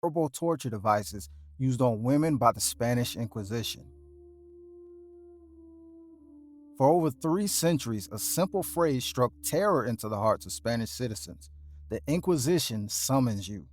horrible torture devices used on women by the Spanish Inquisition. For over 3 centuries, a simple phrase struck terror into the hearts of Spanish citizens. The Inquisition summons you.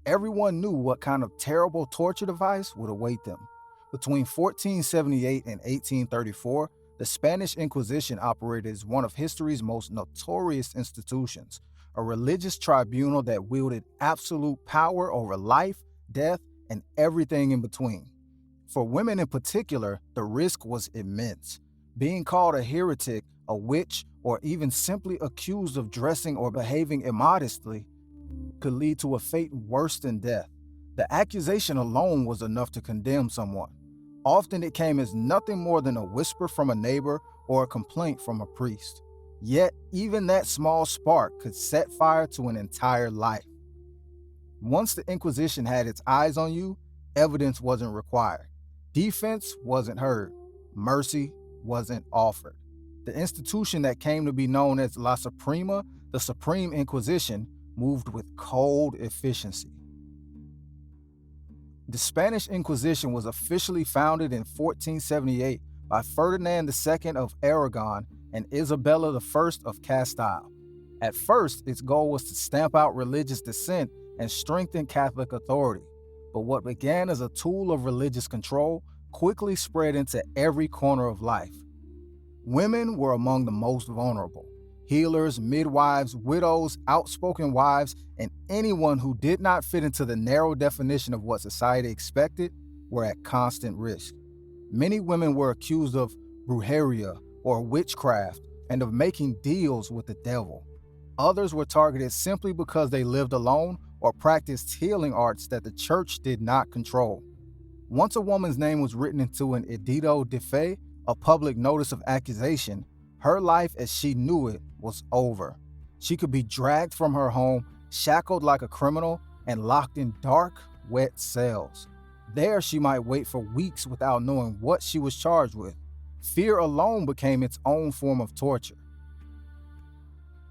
Everyone knew what kind of terrible torture device would await them. Between 1478 and 1834, the Spanish Inquisition operated as one of history's most notorious institutions, a religious tribunal that wielded absolute power over life, death, and everything in between. For women in particular, the risk was immense. Being called a heretic, a witch, or even simply accused of dressing or behaving immodestly could lead to a fate worse than death. The accusation alone was enough to condemn someone. Often it came as nothing more than a whisper from a neighbor or a complaint from a priest. Yet, even that small spark could set fire to an entire life. Once the Inquisition had its eyes on you, evidence wasn't required. Defense wasn't heard. Mercy wasn't offered. The institution that came to be known as La Suprema, the Supreme Inquisition, moved with cold efficiency. The Spanish Inquisition was officially founded in 1478 by Ferdinand II of Aragon and Isabella I of Castile. At first, its goal was to stamp out religious dissent and strengthen Catholic authority. But what began as a tool of religious control quickly spread into every corner of life. Women were among the most vulnerable. Healers, midwives, widows, outspoken wives, and anyone who did not fit into the narrow definition of what society expected were at constant risk. Many women were accused of brujeria or witchcraft and of making deals with the devil. Others were targeted simply because they lived alone or practiced healing arts that the church did not control. Once a woman's name was written into an edicto de fe, a public notice of accusation, her life as she knew it was over. She could be dragged from her home, shackled like a criminal, and locked in dark, wet cells. There she might wait for weeks without knowing what she was charged with. Fear alone became its own form of torture.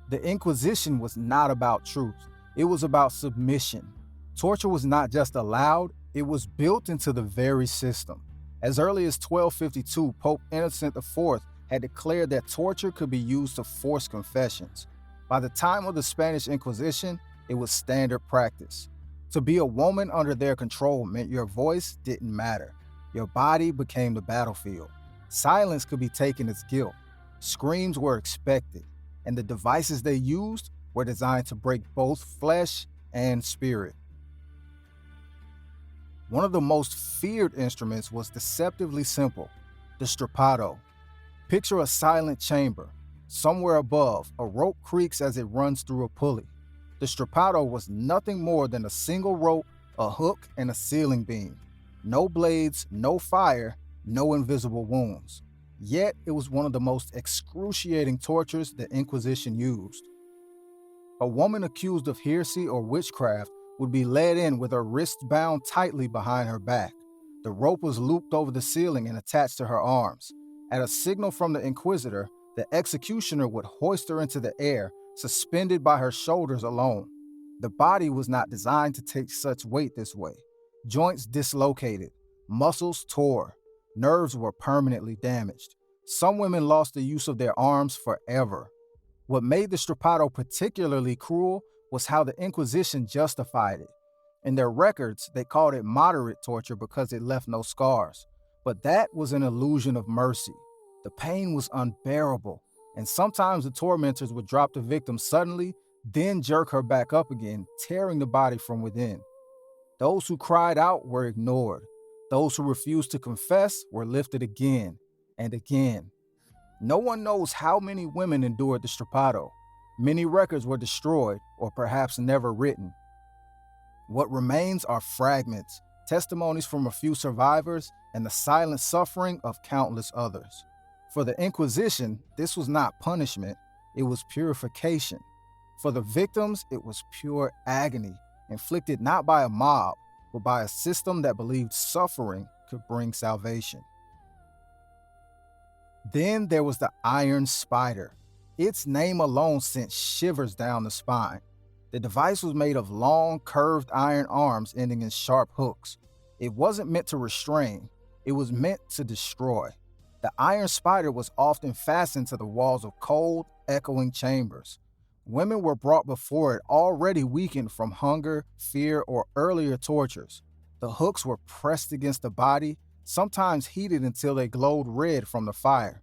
The Inquisition was not about truth. It was about submission. Torture was not just allowed, it was built into the very system. As early as 1252, Pope Innocent IV had declared that torture could be used to force confessions. By the time of the Spanish Inquisition, it was standard practice. To be a woman under their control meant your voice didn't matter. Your body became the battlefield. Silence could be taken as guilt. Screams were expected, and the devices they used were designed to break both flesh and spirit. One of the most feared instruments was deceptively simple, the strappado. Picture a silent chamber. Somewhere above, a rope creaks as it runs through a pulley. The strappado was nothing more than a single rope, a hook, and a ceiling beam. No blades, no fire, no invisible wounds. Yet, it was one of the most excruciating tortures the Inquisition used. A woman accused of heresy or witchcraft would be led in with her wrists bound tightly behind her back. The rope was looped over the ceiling and attached to her arms. At a signal from the inquisitor, the executioner would hoist her into the air, suspended by her shoulders alone. The body was not designed to take such weight this way. Joints dislocated, muscles tore, nerves were permanently damaged. Some women lost the use of their arms forever. What made the strappado particularly cruel was how the Inquisition justified it. In their records, they called it moderate torture because it left no scars. But that was an illusion of mercy. The pain was unbearable, and sometimes the tormentors would drop the victim suddenly, then jerk her back up again, tearing the body from within. Those who cried out were ignored. Those who refused to confess were lifted again and again. No one knows how many women endured the strappado. Many records were destroyed or perhaps never written. What remains are fragments, testimonies from a few survivors, and the silent suffering of countless others. For the Inquisition, this was not punishment, it was purification. For the victims, it was pure agony, inflicted not by a mob, but by a system that believed suffering could bring salvation. Then there was the Iron Spider. Its name alone sent shivers down the spine. The device was made of long, curved iron arms ending in sharp hooks. It wasn't meant to restrain, it was meant to destroy. The iron spider was often fastened to the walls of cold, echoing chambers. Women were brought before it already weakened from hunger, fear, or earlier tortures. The hooks were pressed against the body, sometimes heated until they glowed red from the fire.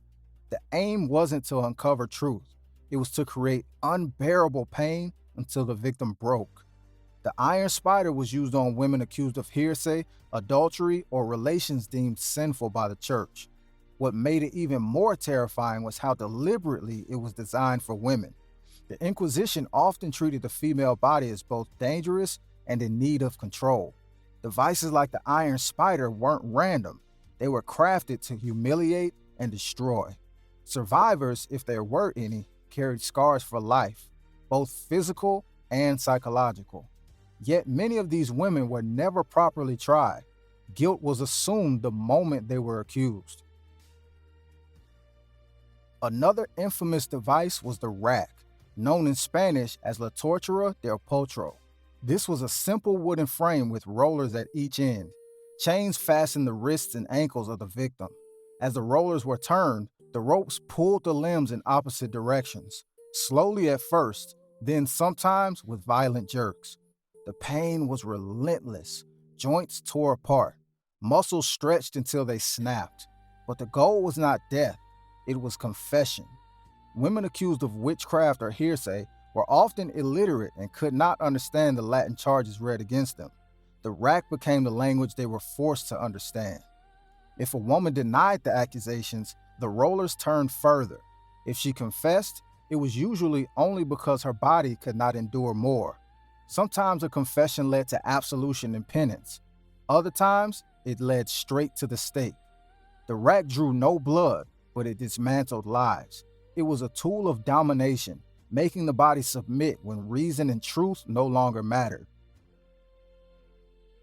The aim wasn't to uncover truth. It was to create unbearable pain until the victim broke. The iron spider was used on women accused of heresy, adultery, or relations deemed sinful by the church. What made it even more terrifying was how deliberately it was designed for women. The Inquisition often treated the female body as both dangerous and in need of control. Devices like the iron spider weren't random. They were crafted to humiliate and destroy. Survivors, if there were any, carried scars for life, both physical and psychological. Yet many of these women were never properly tried. Guilt was assumed the moment they were accused. Another infamous device was the rack, known in Spanish as la tortura del potro. This was a simple wooden frame with rollers at each end. Chains fastened the wrists and ankles of the victim. As the rollers were turned, the ropes pulled the limbs in opposite directions, slowly at first, then sometimes with violent jerks. The pain was relentless. Joints tore apart. Muscles stretched until they snapped. But the goal was not death. It was confession. Women accused of witchcraft or heresy were often illiterate and could not understand the Latin charges read against them. The rack became the language they were forced to understand. If a woman denied the accusations, the rollers turned further. If she confessed, it was usually only because her body could not endure more. Sometimes a confession led to absolution and penance. Other times, it led straight to the stake. The rack drew no blood, but it dismantled lives. It was a tool of domination, making the body submit when reason and truth no longer mattered.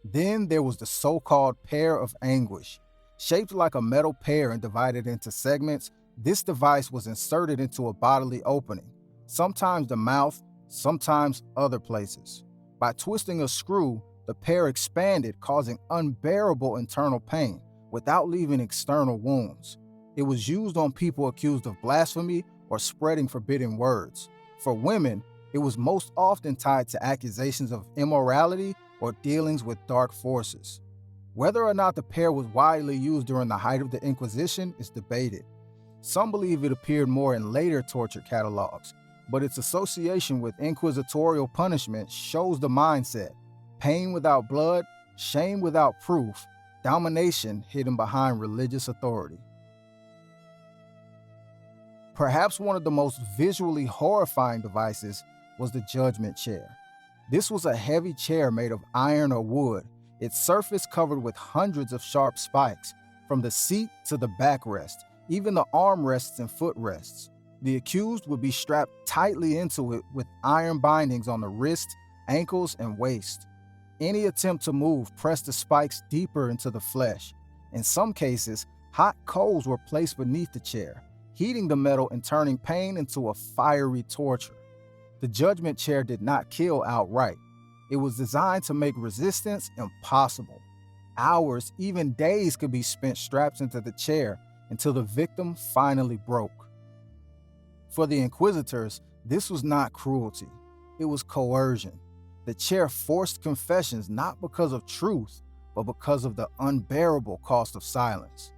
Then there was the so-called pear of anguish. Shaped like a metal pear and divided into segments, this device was inserted into a bodily opening, sometimes the mouth, sometimes other places. By twisting a screw, the pear expanded, causing unbearable internal pain without leaving external wounds. It was used on people accused of blasphemy or spreading forbidden words. For women, it was most often tied to accusations of immorality or dealings with dark forces. Whether or not the pear was widely used during the height of the Inquisition is debated. Some believe it appeared more in later torture catalogs, but its association with inquisitorial punishment shows the mindset: pain without blood, shame without proof, domination hidden behind religious authority. Perhaps one of the most visually horrifying devices was the judgment chair. This was a heavy chair made of iron or wood, its surface covered with hundreds of sharp spikes, from the seat to the backrest, even the armrests and footrests. The accused would be strapped tightly into it with iron bindings on the wrist, ankles, and waist. Any attempt to move pressed the spikes deeper into the flesh. In some cases, hot coals were placed beneath the chair, heating the metal and turning pain into a fiery torture. The judgment chair did not kill outright. It was designed to make resistance impossible. Hours, even days, could be spent strapped into the chair until the victim finally broke. For the inquisitors, this was not cruelty. It was coercion. The chair forced confessions not because of truth, but because of the unbearable cost of silence.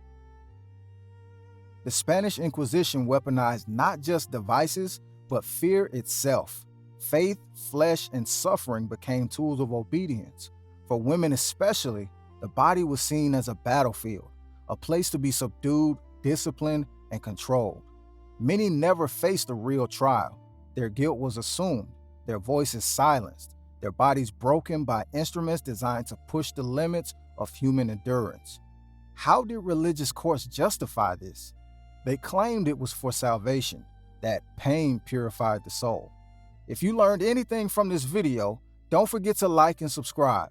The Spanish Inquisition weaponized not just devices, but fear itself. Faith, flesh, and suffering became tools of obedience. For women especially, the body was seen as a battlefield, a place to be subdued, disciplined, and controlled. Many never faced a real trial. Their guilt was assumed, their voices silenced, their bodies broken by instruments designed to push the limits of human endurance. How did religious courts justify this? They claimed it was for salvation, that pain purified the soul. If you learned anything from this video, don't forget to like and subscribe.